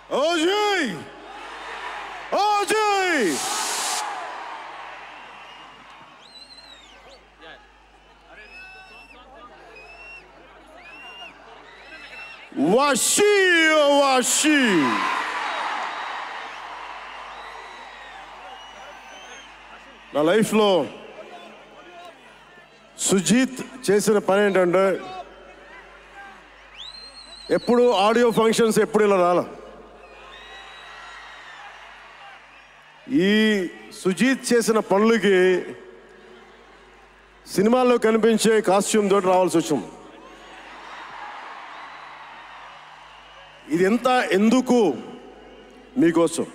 Ajay! Ajay! Washi! నా లైఫ్లో సుజీత్ చేసిన పని ఏంటంటే ఎప్పుడు ఆడియో ఫంక్షన్స్ ఎప్పుడు ఇలా రాల. ఈ సుజీత్ చేసిన పనులకి సినిమాల్లో కనిపించే కాస్ట్యూమ్ తోటి రావాల్సి వచ్చింది. ఇది ఎందుకు మీకోసం.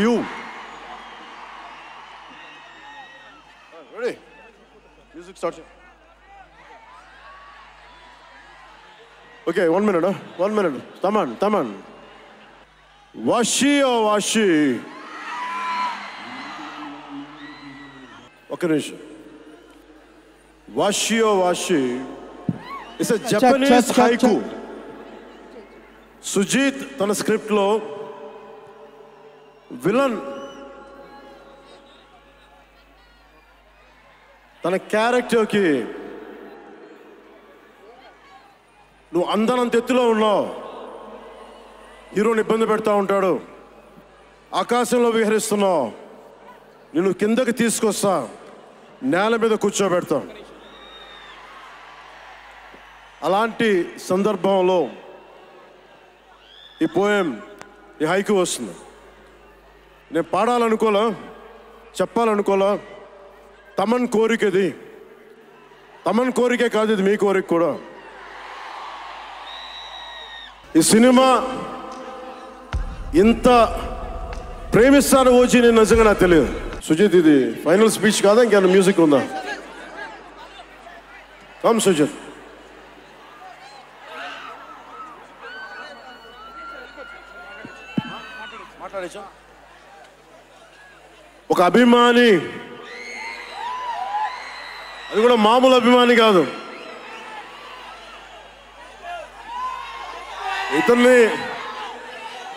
You ready? Music starts. Okay, 1 minute. 1 minute. Taman. Washi or Washi? Okay, Nish. Washi or Washi? It's a Japanese haiku. Sujit, tana script lo villain తన క్యారెక్టర్కి నువ్వు అందనంత ఎత్తులో ఉన్నావు, హీరోని ఇబ్బంది పెడతా ఉంటాడు, ఆకాశంలో విహరిస్తున్నావు, నిన్ను కిందకి తీసుకొస్తా, నేల మీద కూర్చోబెడతా. అలాంటి సందర్భంలో ఈ పోయం, ఈ హైకు వస్తుంది. నేను పాడాలనుకోలా, చెప్పాలనుకోలా. తమన్ కోరికది, తమన్ కోరికే కాదు, ఇది మీ కోరిక కూడా. ఈ సినిమా ఇంత ప్రేమిస్తాను వచ్చి నేను నిజంగా నాకు తెలియదు. సుజిత్, ఇది ఫైనల్ స్పీచ్ కాదా, ఇంకేమైనా మ్యూజిక్ ఉందా? కమ్ సుజిత్. మాట్లాడేచా? ఒక అభిమాని, అది కూడా మామూలు అభిమాని కాదు,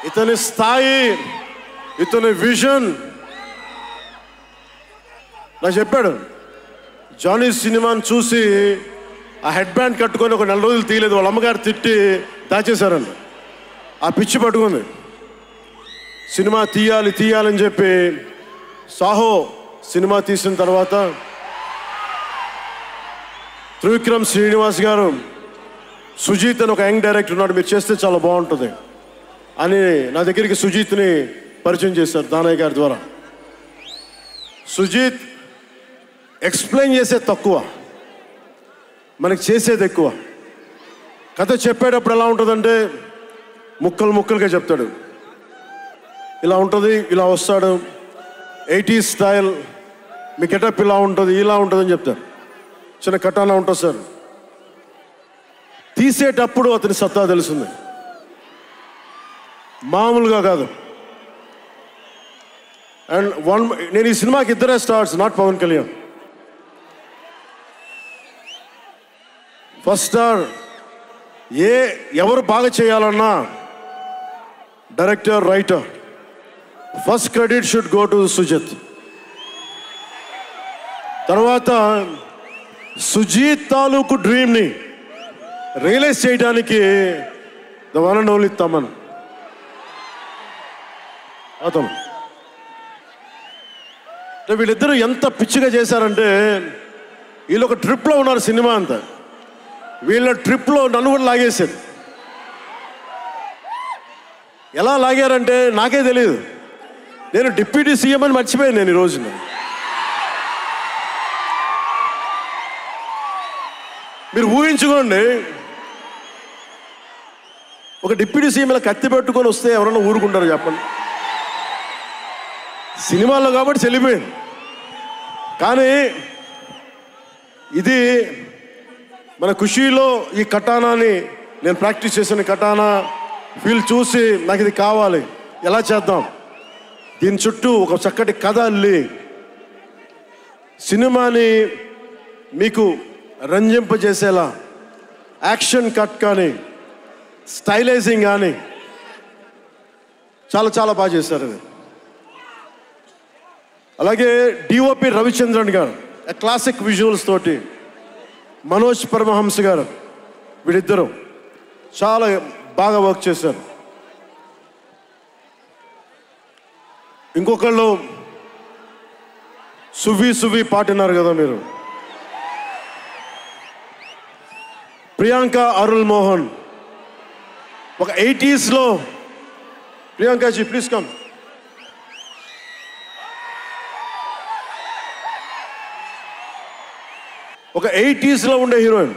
ఇతని స్థాయి, ఇతని విజన్ నాకు చెప్పాడు. జానీ సినిమాని చూసి ఆ హెడ్ బ్యాండ్ కట్టుకొని ఒక 4 రోజులు తీయలేదు, వాళ్ళ అమ్మగారు తిట్టి దాచేశారండి. ఆ పిచ్చి పట్టుకుంది. సినిమా తీయాలని చెప్పి సాహో సినిమా తీసిన తర్వాత త్రివిక్రమ్ శ్రీనివాస్ గారు, సుజీత్ అని ఒక యంగ్ డైరెక్టర్ ఉన్నాడు, మీరు చేస్తే చాలా బాగుంటుంది అని నా దగ్గరికి సుజీత్ని పరిచయం చేశారు దానయ్య గారి ద్వారా. సుజీత్ ఎక్స్ప్లెయిన్ చేసేది తక్కువ, మనకి చేసేది ఎక్కువ. కథ చెప్పేటప్పుడు ఎలా ఉంటుందంటే ముక్కలుగా చెప్తాడు. ఇలా ఉంటుంది, ఇలా వస్తాడు, 80s స్టైల్, మీ గెటప్ ఇలా ఉంటుంది, ఇలా ఉంటుందని చెప్తారు. చిన్న కటానా ఉంటుంది సార్. తీసేటప్పుడు అతని సత్తా తెలుస్తుంది, మామూలుగా కాదు. అండ్ నేను ఈ సినిమాకి ఇద్దరే stars, not Pavan Kalyan. First star ఎవరు బాగా చేయాలన్నా director, writer, first credit should go to Sujeeth. తర్వాత సుజీత్ తాలూకు డ్రీమ్ని రియలైజ్ చేయడానికి the one and only Thaman. అతను వీళ్ళిద్దరూ ఎంత పిచ్చిగా చేశారంటే, వీళ్ళు ఒక ట్రిప్లో ఉన్నారు సినిమా అంతా. వీళ్ళ ట్రిప్లో నన్ను కూడా లాగేశారు. ఎలా లాగారంటే నాకే తెలియదు. నేను డిప్యూటీ సీఎం అని మర్చిపోయాను నేను ఈ రోజున. మీరు ఊహించుకోండి, ఒక డిప్యూటీ సీఎం ఇలా కత్తి పెట్టుకొని వస్తే ఎవరన్నా ఊరుకుంటారు చెప్పండి? సినిమాల్లో కాబట్టి చెల్లిపోయింది. కానీ ఇది మన ఖుషీలో ఈ కటానాని నేను ప్రాక్టీస్ చేసిన కటానా ఫీల్ చూసి నాకు ఇది కావాలి, ఎలా చేద్దాం, దీని చుట్టూ ఒక చక్కటి కథ అల్లి సినిమాని మీకు రంజింపజేసేలా యాక్షన్ కట్ కానీ, స్టైలైజింగ్ కానీ, చాలా చాలా బాగా చేశారు అది. అలాగే డిఓపి రవిచంద్రన్ గారు క్లాసిక్ విజువల్స్ తోటి, మనోజ్ పరమహంస గారు, వీళ్ళిద్దరూ చాలా బాగా వర్క్ చేశారు. ఇంకొకళ్ళు సువి సువి పాటినారు కదా మీరు, ప్రియాంక అరుల్ మోహన్. ఒక 80s ప్రియాంకాజీ ప్లీజ్ కమ్. ఒక 80s ఉండే హీరోయిన్.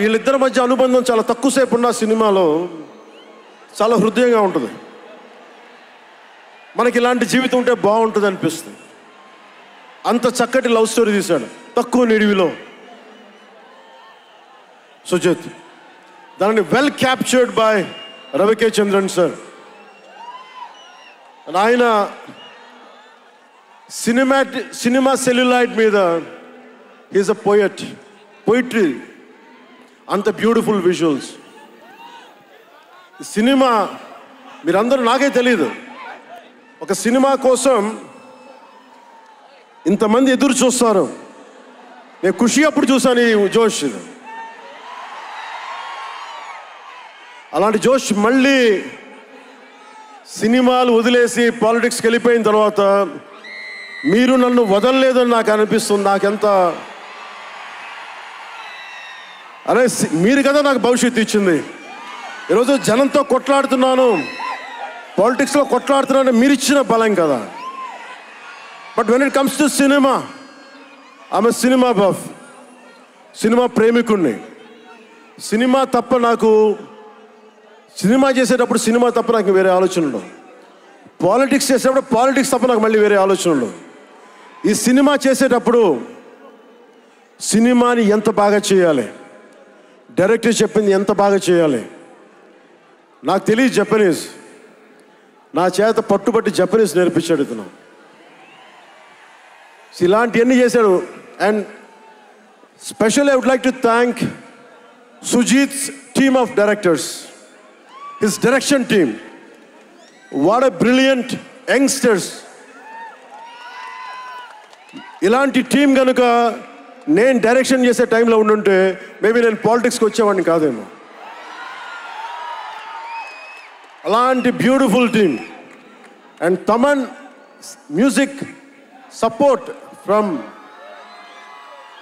వీళ్ళిద్దరి మధ్య అనుబంధం చాలా తక్కువసేపు ఉన్న సినిమాలో చాలా హృదయంగా ఉంటుంది. మనకి ఇలాంటి జీవితం ఉంటే బాగుంటుంది అనిపిస్తుంది. అంత చక్కటి లవ్ స్టోరీ తీశాడు తక్కువ నిడివిలో సుజిత్. దానిని well captured by రవికే Chandran sir. ఆయన సినిమా సెల్యులాయిడ్ మీద ఈజ్ అ పోయిట్రీ. అంత బ్యూటిఫుల్ విజువల్స్. సినిమా మీరందరూ, నాకే తెలీదు, ఒక సినిమా కోసం ఇంతమంది ఎదురు చూస్తారు. నేను ఖుషి అప్పుడు చూసాను ఈ జోష్. అలాంటి జోష్ మళ్ళీ సినిమాలు వదిలేసి పాలిటిక్స్కి వెళ్ళిపోయిన తర్వాత మీరు నన్ను వదలలేదని నాకు అనిపిస్తుంది. నాకెంత అరే, మీరు కదా నాకు భవిష్యత్తు ఇచ్చింది. ఈరోజు జనంతో కొట్లాడుతున్నాను, పాలిటిక్స్లో కొట్లాడుతున్నాను, మీరు ఇచ్చిన బలం కదా. But when it comes to cinema, ఆమె సినిమా బఫ్, సినిమా ప్రేమికుణ్ణి. సినిమా చేసేటప్పుడు సినిమా తప్ప నాకు వేరే ఆలోచన ఉండవు. పాలిటిక్స్ చేసేటప్పుడు పాలిటిక్స్ తప్ప నాకు మళ్ళీ వేరే ఆలోచన ఉండవు. ఈ సినిమా చేసేటప్పుడు సినిమాని ఎంత బాగా చేయాలి, డైరెక్టర్ చెప్పింది ఎంత బాగా చేయాలి. నాకు తెలియదు జపనీస్, నా చేత పట్టుబట్టి జపనీస్ నేర్పించాడు ఇతను. ఇలాంటివన్నీ చేశాడు. And specially I would like to thank Sujeeth's team of directors, his direction team. What a brilliant youngsters. ఇలాంటి టీం కనుక నేను డైరెక్షన్ చేసే టైంలో ఉండుంటే మేబీ నేను పాలిటిక్స్కి వచ్చేవాడిని కాదేమో. అలాంటి beautiful team. And Thaman music support from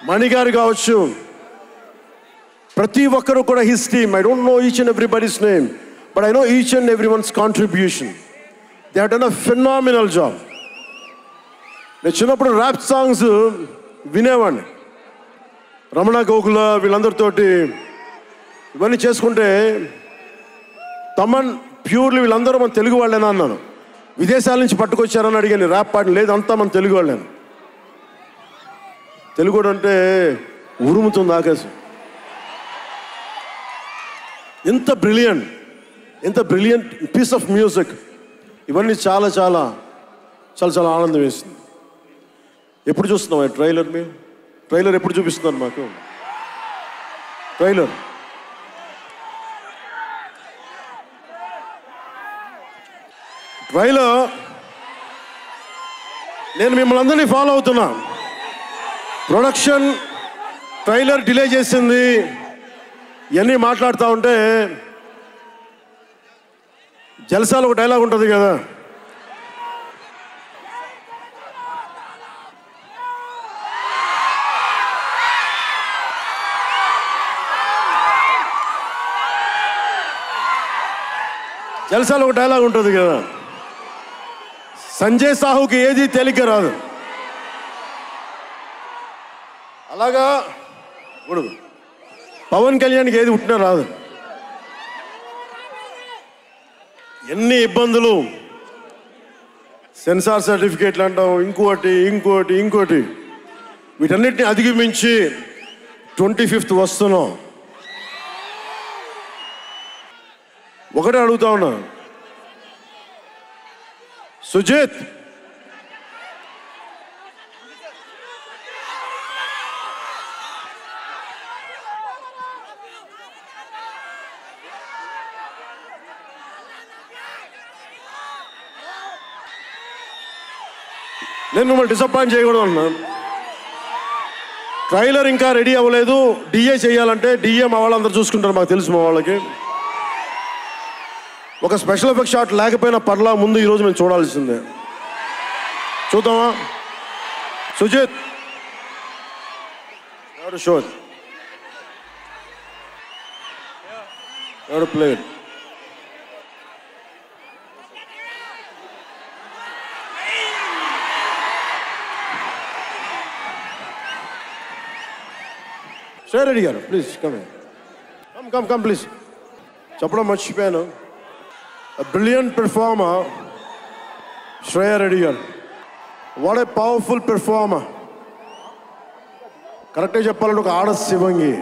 మణిగారు కావచ్చు, ప్రతి ఒక్కరు కూడా హిస్ టీమ్. I don't know each and everybody's name, but I know each and everyone's contribution. They have done a phenomenal job. నేను చిన్నప్పుడు ర్యాప్ సాంగ్స్ వినేవాడిని, రమణ గోకుల వీళ్ళందరితోటి ఇవన్నీ చేసుకుంటే. తమన్ ప్యూర్లీ వీళ్ళందరూ మన తెలుగు వాళ్ళేనా అన్నాను. విదేశాల నుంచి పట్టుకొచ్చారని అడిగాను. ర్యాప్ పాట లేదు, అంతా మన తెలుగు వాళ్ళేను. తెలుగు అంటే ఉరుముతుంది ఆకాశం. ఎంత బ్రిలియంట్ పీస్ ఆఫ్ మ్యూజిక్. ఇవన్నీ చాలా చాలా చాలా చాలా ఆనందం వేస్తుంది. ఎప్పుడు చూస్తున్నాం ట్రైలర్? మేము ట్రైలర్ ఎప్పుడు చూపిస్తున్నారు మాకు? ట్రైలర్ నేను మిమ్మల్ని అందరినీ ఫాలో అవుతున్నా. ప్రొడక్షన్ ట్రైలర్ డిలే చేసింది, ఇవన్నీ మాట్లాడుతూ ఉంటే జల్సాలో ఒక డైలాగ్ ఉంటుంది కదా, జల్సాలో ఒక డైలాగ్ ఉంటుంది కదా, సంజయ్ సాహుకి ఏది తేలిక రాదు. అలాగా ఇప్పుడు పవన్ కళ్యాణ్కి ఏది పుట్టినా రాదు. ఎన్ని ఇబ్బందులు, సెన్సార్ సర్టిఫికేట్లు అంటాం, ఇంకోటి వీటన్నిటిని అధిగమించి 25th వస్తున్నాం. ఒకటే అడుగుతా ఉన్నా, సుజిత్ నేను మిమ్మల్ని డిసప్పాయింట్ చేయకూడదు అన్నాను. ట్రైలర్ ఇంకా రెడీ అవ్వలేదు. డిఏ చేయాలంటే డిఏ మా వాళ్ళందరూ చూసుకుంటారు, మాకు తెలుసు మా వాళ్ళకి. ఒక స్పెషల్ ఎఫెక్ట్ షాట్ లేకపోయినా పర్లా, ముందు ఈరోజు మేము చూడాల్సిందే. చూద్దామా? సుజిత్ ఎవరు షో ఎవరు ప్లే శ్రేయ రెడ్డి గారు ప్లీజ్ కమ్ ప్లీజ్. చెప్పడం మర్చిపోయాను. బ్రిలియంట్ పెర్ఫార్మర్ శ్రేయ రెడ్డి గారు. What a powerful performer. కరెక్ట్గా చెప్పాలంటే ఒక ఆడ శివంగి.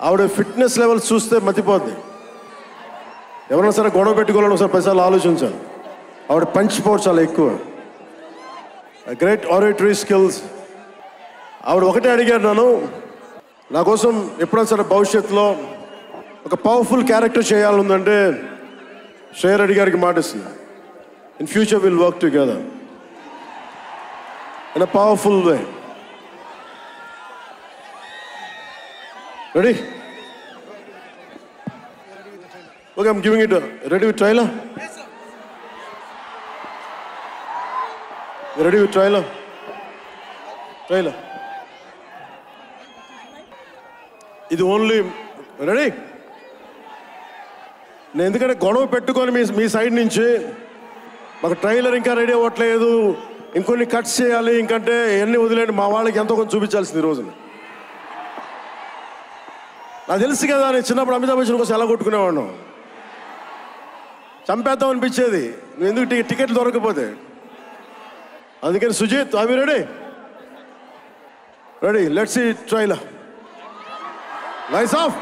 ఆవిడ ఫిట్నెస్ లెవెల్స్ చూస్తే మతిపోద్ది. ఎవరైనా సరే గొడవ పెట్టుకోవాలని ఒకసారి 10 సార్లు ఆలోచించాలి. ఆవిడ పంచ్ పవర్ చాలా ఎక్కువ. Great oratory skills. ఆవిడ ఒకటే అడిగారు నన్ను, నా కోసం ఎప్పుడైనా సరే భవిష్యత్తులో ఒక పవర్ఫుల్ క్యారెక్టర్ చేయాలంటే శ్రేయ రెడ్డి గారికి మాటిస్తుంది. In future will work together in a powerful way. Ready? Okay, I'm giving it ready with trailer? Yes, sir. You ready with trailer? Trailer. ఇది ఓన్లీ రెడీ. నేను ఎందుకంటే గొడవ పెట్టుకొని మీ సైడ్ నుంచి మాకు ట్రైలర్ ఇంకా రెడీ అవ్వట్లేదు, ఇంకొన్ని కట్స్ చేయాలి, ఇంకంటే ఎన్ని వదిలేండి, మా వాళ్ళకి ఎంతో కొంచెం చూపించాల్సింది ఈ రోజున. నాకు తెలుసు కదా, నేను చిన్నప్పుడు అమితాబ్ బచ్చన్ కోసం ఎలా కొట్టుకునేవాడు. చంపేద్దాం అనిపించేది, నువ్వు ఎందుకు టికెట్లు దొరకకపోతే. అందుకని సుజిత్, అవి ready? Ready, let's see trailer. Lights of.